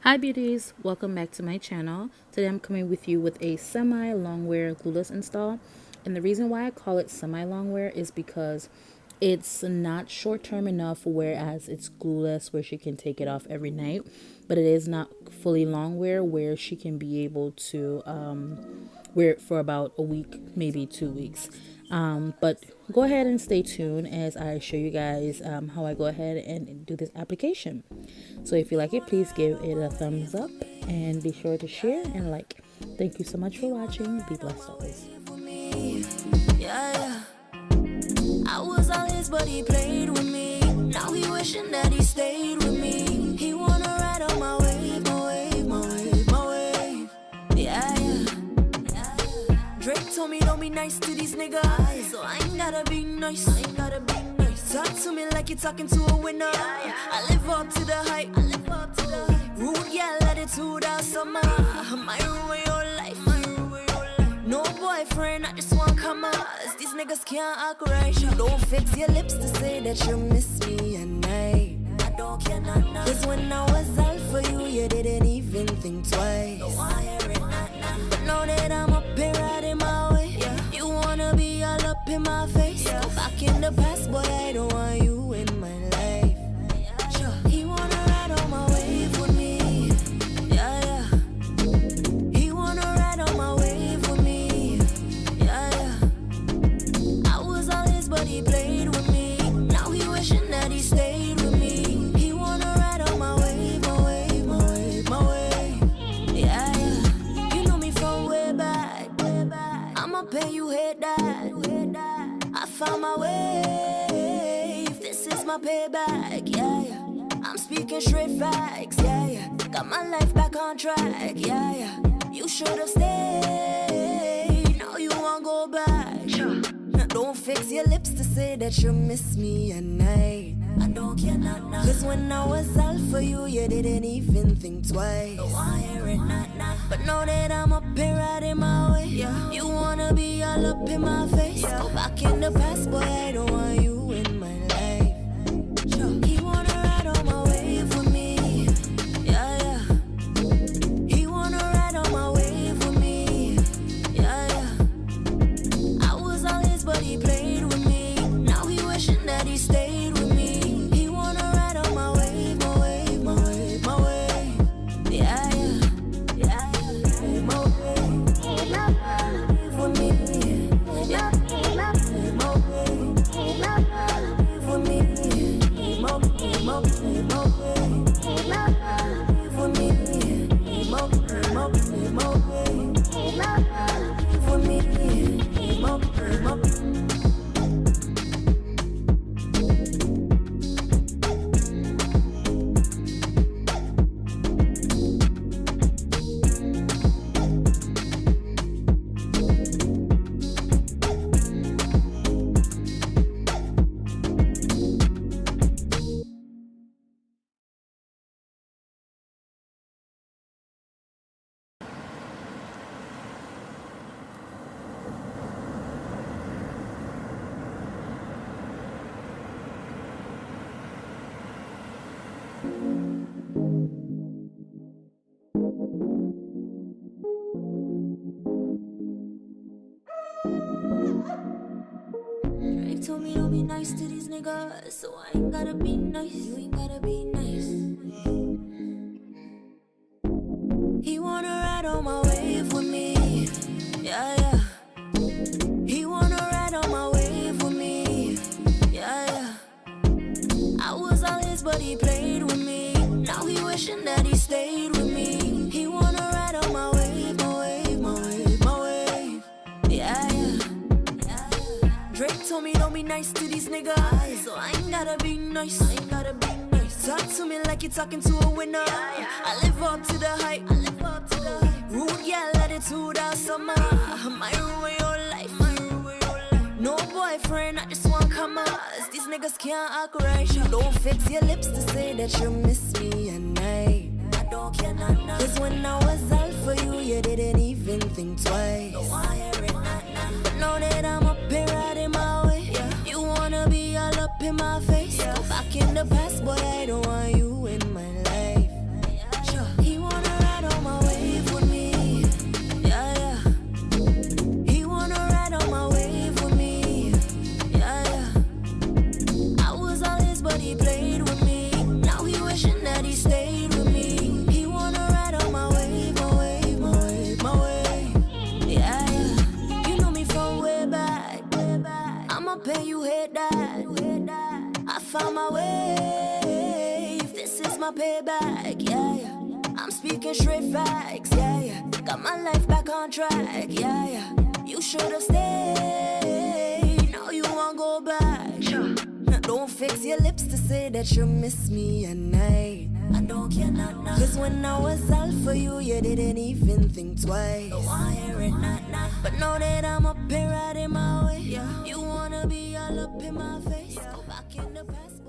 Hi beauties, welcome back to my channel. Today I'm coming with you with a semi-longwear glueless install. And the reason why I call it semi-longwear is because it's not short-term enough, whereas it's glueless where she can take it off every night. But it is not fully longwear where she can be able to wear it for about a week, maybe 2 weeks. But go ahead and stay tuned as I show you guys how I go ahead and do this application. So if you like it, please give it a thumbs up and be sure to share and like. Thank you so much for watching. Be blessed always. Yeah, I was all his, but he played with me. Now he wishing that he stayed with me. He wanna ride on my wave, my wave, my wave, my wave. Yeah. Drake told me don't be nice to these niggas, so I ain't gotta be nice. Talk to me like you're talking to a winner. I live up to the hype. Rude, yeah, attitude out summer. My ruin your life. No boyfriend, I just want commas. These niggas can't act right. You don't fix your lips to say that you miss me at night. I don't care, nah. Cause when I was out for you, you didn't even think twice. But now that I'm up here riding my way, you wanna be all up in my face. Go back in the past, boy, I don't want you in my life. He wanna ride on my wave with me. Yeah. He wanna ride on my wave with me. Yeah. I was all his, but he played with me. Now he wishing that he stayed with me. He wanna ride on my wave, my wave, my wave, my wave. Yeah. You know me from way back. I'ma pay you hate that. I found my wave. This is my payback. Yeah. I'm speaking straight facts. Yeah. Got my life back on track. Yeah. You should have stayed. Now you won't go back. Don't fix your lips to say that you miss me at night. I don't care, nah. Cause when I was out for you, you didn't even think twice. But now that I'm up here riding my way, you wanna be all up in my face. Go back in the past, boy, I don't want you in my life. He wanna ride on my wave with me. Yeah. He wanna ride on my wave with me. Yeah. I was all his, but he played with me. Now he wishing that he stayed with me. He wanna ride on my wave, my wave, my wave, my wave. Yeah. My wave. For me. Yeah. My wave. For me. My wave. For me. My wave. For me. My wave. Drake told me don't be nice to these niggas, so I ain't gotta be nice. You ain't gotta be nice. He wanna ride on my wave with me. Yeah. He wanna ride on my wave with me. Yeah. I was all his, but he played with me. Now he wishing that he stayed with me. He wanna ride on my wave, my wave, my wave, my wave. Yeah. Drake told me don't be nice to these niggas, so I ain't gotta be nice. Talk to me like you're talking to a winner. I live up to the hype. Rude, yeah, attitude out summer. My ruin your life. No boyfriend, I just want commas. These niggas can't act right. Don't fix your lips to say that you miss me at night. I don't care, nah. Cause when I was out for you, you didn't even think twice. But now that I'm up here riding my way, you wanna be all up in my face. Go back in the past, boy, I don't want you in my life. He my payback, yeah, yeah. I'm speaking straight facts, yeah, yeah. Got my life back on track, yeah, yeah. You should've stayed, now you won't go back. Sure. Don't fix your lips to say that you miss me at night. I don't care not now. Cause when I was out for you, you didn't even think twice. Don't wanna hear it not now. But now that I'm up here riding my way, yeah. You wanna be all up in my face, go back in the past.